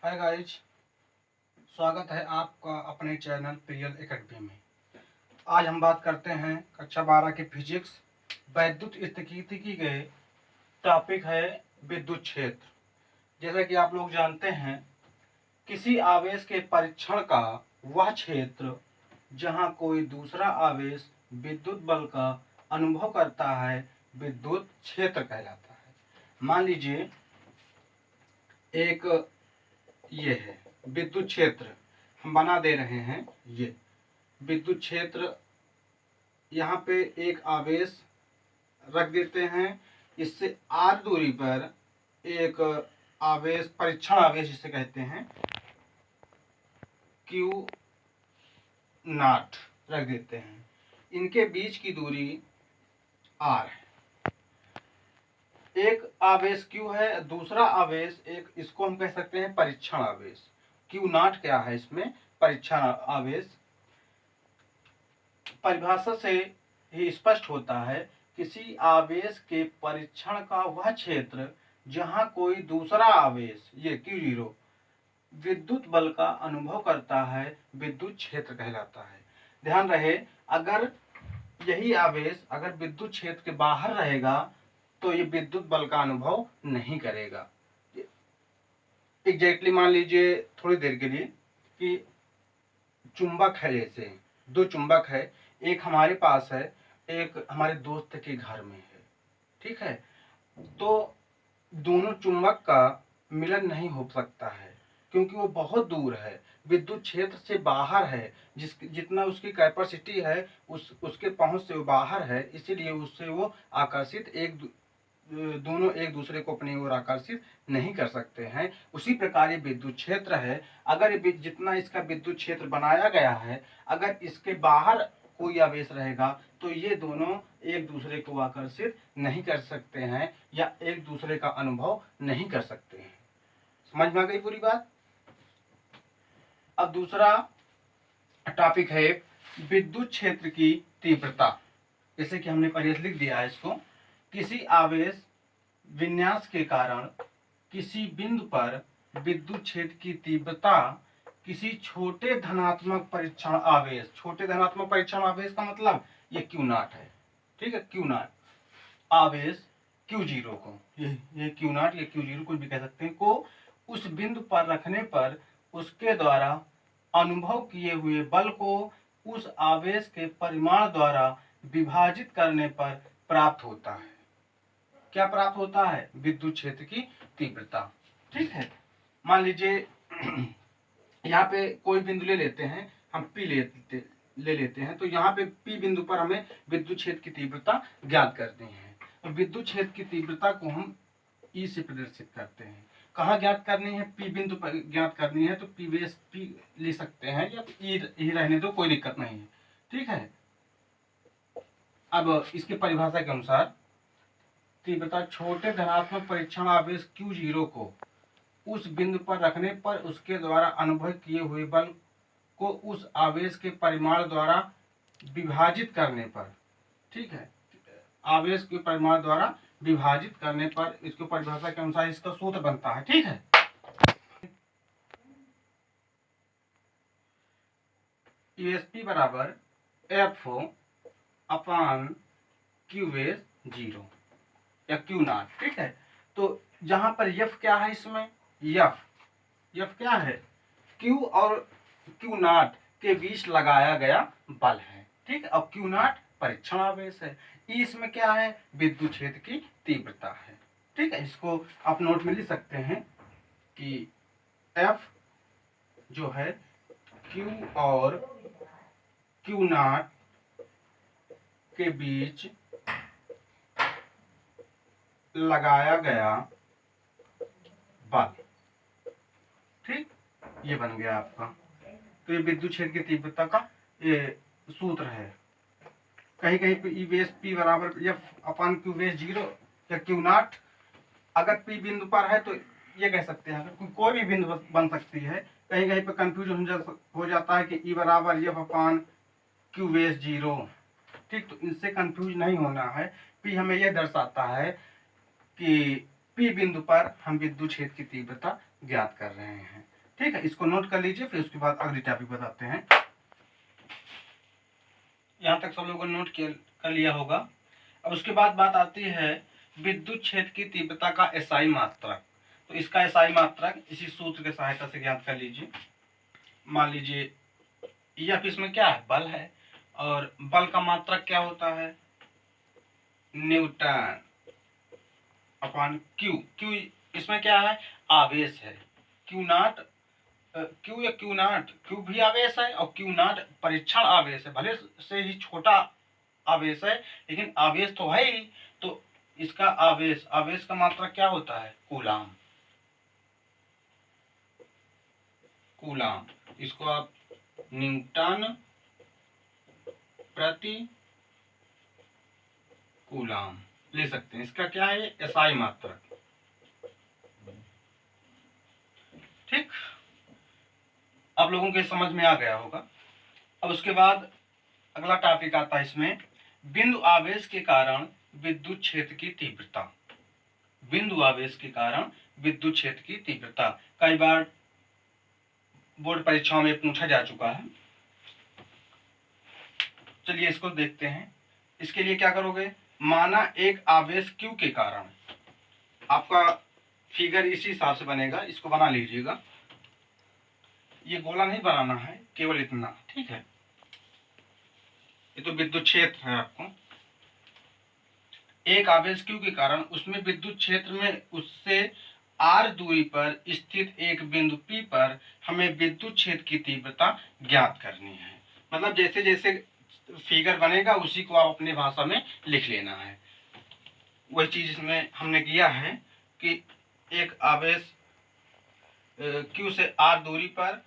Hi guys, स्वागत है आपका अपने चैनल प्रियल एकेडमी में। आज हम बात करते हैं कक्षा 12 की फिजिक्स वैद्युत स्थितिकी के टॉपिक है विद्युत क्षेत्र। जैसा कि आप लोग जानते हैं, किसी आवेश के परीक्षण का वह क्षेत्र जहां कोई दूसरा आवेश विद्युत बल का अनुभव करता है विद्युत क्षेत्र कहलाता है। मान लीजिए एक ये है विद्युत क्षेत्र, हम बना दे रहे हैं। ये विद्युत क्षेत्र, यहाँ पे एक आवेश रख देते हैं। इससे r दूरी पर एक आवेश, परीक्षण आवेश जिसे कहते हैं, Q नॉट रख देते हैं। इनके बीच की दूरी r है। एक आवेश Q है, दूसरा आवेश एक, इसको हम कह सकते हैं परीक्षण आवेश। Q नॉट क्या है? इसमें परीक्षण आवेश। परिभाषा से ही स्पष्ट होता है, किसी आवेश के परीक्षण का वह क्षेत्र जहां कोई दूसरा आवेश, ये Q0, विद्युत बल का अनुभव करता है विद्युत क्षेत्र कहलाता है। ध्यान रहे, अगर यही आवेश अगर विद्युत क्षेत्र के बाहर रहेगा तो ये विद्युत बल का अनुभव नहीं करेगा। एग्जैक्टली मान लीजिए थोड़ी देर के लिए कि चुंबक है, जैसे दो चुंबक है, एक हमारे पास है, एक हमारे दोस्त के घर में है, ठीक है। तो दोनों चुंबक का मिलन नहीं हो सकता है क्योंकि वो बहुत दूर है, विद्युत क्षेत्र से बाहर है। जितना उसकी कैपेसिटी है उसके पहुंच से वो बाहर है, इसीलिए उससे वो आकर्षित दोनों एक दूसरे को अपनी ओर आकर्षित नहीं कर सकते हैं। उसी प्रकार ये विद्युत क्षेत्र है। अगर जितना इसका विद्युत क्षेत्र बनाया गया है, अगर इसके बाहर कोई आवेश रहेगा तो ये दोनों एक दूसरे को आकर्षित नहीं कर सकते हैं या एक दूसरे का अनुभव नहीं कर सकते हैं। समझ में आ गई पूरी बात? अब दूसरा टॉपिक है विद्युत क्षेत्र की तीव्रता। जैसे कि हमने पहले लिख दिया है इसको, किसी आवेश विन्यास के कारण किसी बिंदु पर विद्युत क्षेत्र की तीव्रता किसी छोटे धनात्मक परीक्षण आवेश, छोटे धनात्मक परीक्षण आवेश का मतलब ये Q नॉट है, ठीक है। Q नॉट आवेश Q0 को, ये Q नॉट या Q0 कुछ भी कह सकते हैं, को उस बिंदु पर रखने पर उसके द्वारा अनुभव किए हुए बल को उस आवेश के परिमाण द्वारा विभाजित करने पर प्राप्त होता है। क्या प्राप्त होता है? विद्युत क्षेत्र की तीव्रता, ठीक है। मान लीजिए यहाँ पे कोई बिंदु ले लेते हैं, हम P ले लेते हैं। तो यहाँ पे P बिंदु पर हमें विद्युत क्षेत्र की तीव्रता ज्ञात करनी है। तो विद्युत क्षेत्र की तीव्रता को हम E से प्रदर्शित करते हैं। कहाँ ज्ञात करनी है? P बिंदु पर ज्ञात करनी है, तो P ले सकते हैं या E रहने दो, कोई दिक्कत नहीं है, ठीक है। अब इसकी परिभाषा के अनुसार तीव्रता छोटे धनात्मक परीक्षण आवेश Q0 को उस बिंदु पर रखने पर उसके द्वारा अनुभव किए हुए बल को उस आवेश के परिमाण द्वारा विभाजित करने पर, ठीक है, आवेश के परिमाण द्वारा विभाजित करने पर, इसको परिभाषा के अनुसार इसका सूत्र बनता है, ठीक है। ESP बराबर F अपान QS0 या Q नॉट, ठीक है। तो जहां पर F क्या है, इसमें F क्या है? Q और Q नॉट के बीच लगाया गया बल है, ठीक है। अब Q नॉट परीक्षण आवेश है। E इसमें क्या है? विद्युत क्षेत्र की तीव्रता है, ठीक है। इसको आप नोट में लिख सकते हैं कि F जो है Q और Q नॉट के बीच लगाया गया बल, ठीक, ये बन गया आपका। तो ये विद्युत क्षेत्र की तीव्रता का ये सूत्र है। कहीं कहीं पे ESP बराबर F अपान QS0 या Q नॉट। अगर P बिंदु पर है तो ये कह सकते हैं, अगर कोई भी बिंदु बन सकती है। कहीं कहीं पे कंफ्यूजन हो जाता है कि E बराबर F अपान QS0, ठीक। तो इनसे कंफ्यूज नहीं होना है। P हमें यह दर्शाता है कि P बिंदु पर हम विद्युत क्षेत्र की तीव्रता ज्ञात कर रहे हैं। ठीक है, इसको नोट कर लीजिए, फिर उसके बाद अगली टॉपिक बताते हैं। यहाँ तक सब लोगों ने नोट कर लिया होगा। अब उसके बाद बात आती है विद्युत क्षेत्र की तीव्रता का एसआई मात्रक। तो इसका एसआई मात्रक इसी सूत्र की सहायता से ज्ञात कर लीजिए। मान लीजिए F इसमें क्या है, बल है, और बल का मात्रक क्या होता है, न्यूटन अपॉन क्यू। क्यू इसमें क्या है, आवेश है। क्यू नॉट, क्यू या क्यू नॉट, क्यू भी आवेश है और क्यू नॉट परीक्षण आवेश है, भले से ही छोटा आवेश है लेकिन आवेश तो है ही। तो इसका आवेश, आवेश का मात्रा क्या होता है, कूलाम। कूलाम, इसको आप न्यूटन प्रति कूलाम ले सकते हैं। इसका क्या है, एसआई मात्रक। ठीक, आप लोगों के समझ में आ गया होगा। अब उसके बाद अगला टॉपिक आता है इसमें, बिंदु आवेश के कारण विद्युत क्षेत्र की तीव्रता। बिंदु आवेश के कारण विद्युत क्षेत्र की तीव्रता कई बार बोर्ड परीक्षाओं में पूछा जा चुका है। चलिए इसको देखते हैं। इसके लिए क्या करोगे, माना एक आवेश Q के कारण, आपका फिगर इसी हिसाब से बनेगा, इसको बना लीजिएगा। ये गोला नहीं बनाना है, केवल इतना, ठीक है। ये तो विद्युत क्षेत्र है आपको। एक आवेश Q के कारण उसमें विद्युत क्षेत्र में उससे r दूरी पर स्थित एक बिंदु P पर हमें विद्युत क्षेत्र की तीव्रता ज्ञात करनी है। मतलब जैसे जैसे फिगर बनेगा उसी को आप अपनी भाषा में लिख लेना है। वही चीज इसमें हमने किया है कि एक आवेश Q से r दूरी पर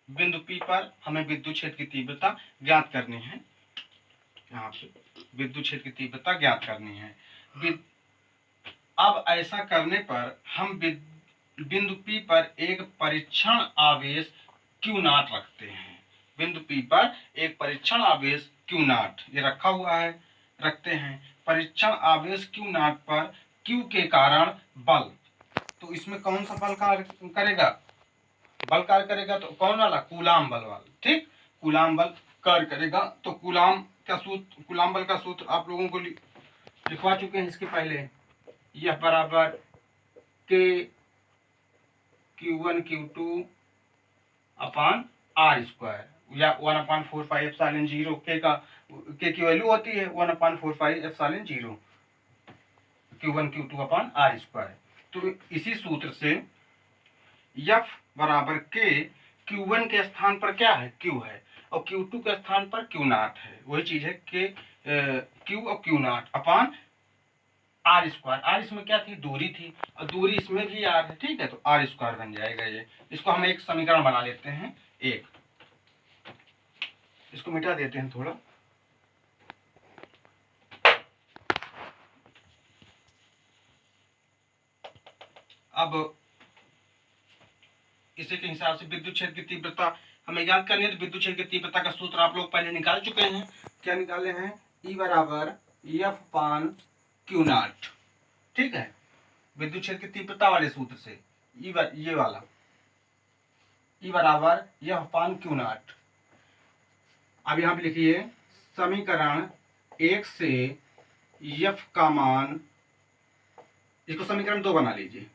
बिंदु P पर हमें विद्युत क्षेत्र की तीव्रता ज्ञात करनी है। यहाँ पे विद्युत क्षेत्र की तीव्रता ज्ञात करनी है। अब ऐसा करने पर हम बिंदु P पर एक परीक्षण आवेश Q नॉट रखते हैं। बिंदु P पर एक परीक्षण आवेश Q नॉट ये रखा हुआ है, रखते हैं। परीक्षण आवेश Q नॉट पर Q के कारण बल, तो इसमें कौन सा बल कार्य करेगा, बल कार्य करेगा तो कौन वाला, कूलाम बल वाला। ठीक, कूलाम बल कार्य करेगा। तो कूलाम का सूत्र, कूलाम बल का सूत्र आप लोगों को लिखवा चुके हैं इसके पहले। यह बराबर के Q1 Q2 अपान आर स्क्वायर या 1/4πε0। के की वैल्यू होती है 1/4πε0 Q1 Q2 अपान आर स्क्वायर। तो इसी सूत्र से F बराबर के Q1 के स्थान पर क्या है, Q है, और Q2 के स्थान पर Q नॉट है। वही चीज है के Q और Q naught upon r square. आर इसमें क्या थी, दूरी थी, और दूरी इसमें भी आर है। ठीक है, तो आर स्क्वायर बन जाएगा ये। इसको हम एक समीकरण बना लेते हैं, एक, इसको मिटा देते हैं थोड़ा। अब इसी के हिसाब से विद्युत क्षेत्र की तीव्रता हमें ज्ञात करनी है। तो विद्युत क्षेत्र की तीव्रता का सूत्र आप लोग पहले निकाल चुके हैं। क्या निकाले हैं, E बराबर F पान Q नॉट। ठीक है, विद्युत क्षेत्र की तीव्रता वाले सूत्र से ये वाला E बराबर F पान Q नॉट। अब यहाँ पे लिखिए समीकरण 1 से F का मान, इसको समीकरण 2 बना लीजिए।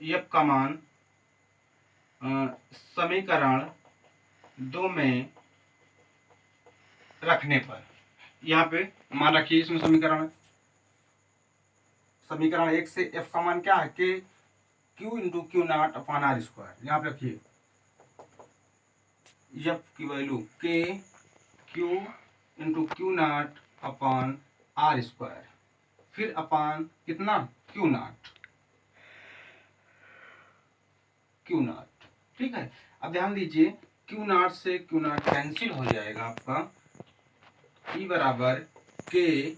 F का मान समीकरण 2 में रखने पर, यहाँ पे मान रखिए, इसमें समीकरण 1 से F का मान क्या है, के Q into Q naught upon r square. यहाँ पे रखिए F की वैल्यू के Q into Q naught upon r square, फिर अपान कितना, Q नॉट, Q नॉट। ठीक है, अब ध्यान दीजिए Q नॉट से Q नॉट कैंसिल हो जाएगा आपका। E बराबर के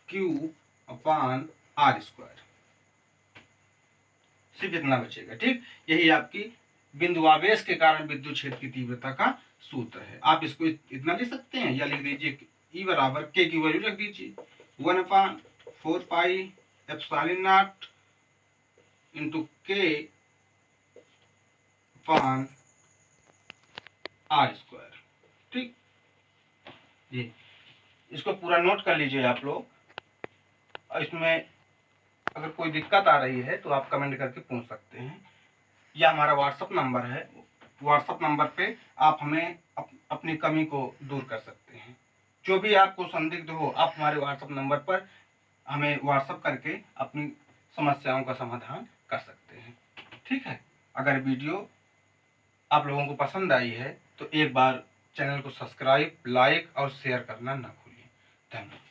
Q अपान आर स्क्वायर, सिर्फ इतना बचेगा। ठीक, यही आपकी बिंदु आवेश के कारण विद्युत क्षेत्र की तीव्रता का सूत्र है। आप इसको इतना लिख सकते हैं, या लिख दीजिए E बराबर के की वैल्यू रख दीजिए 1/4πε0 इंटू के अपान आर स्क्वायर। ठीक, जी इसको पूरा नोट कर लीजिए आप लोग। और इसमें अगर कोई दिक्कत आ रही है तो आप कमेंट करके पूछ सकते हैं। यह हमारा व्हाट्सअप नंबर है, व्हाट्सअप नंबर पे आप हमें अपनी कमी को दूर कर सकते हैं। जो भी आपको संदिग्ध हो आप हमारे व्हाट्सअप नंबर पर हमें व्हाट्सअप करके अपनी समस्याओं का समाधान कर सकते हैं। ठीक है, अगर वीडियो आप लोगों को पसंद आई है तो एक बार चैनल को सब्सक्राइब, लाइक और शेयर करना ना भूलिए। धन्यवाद।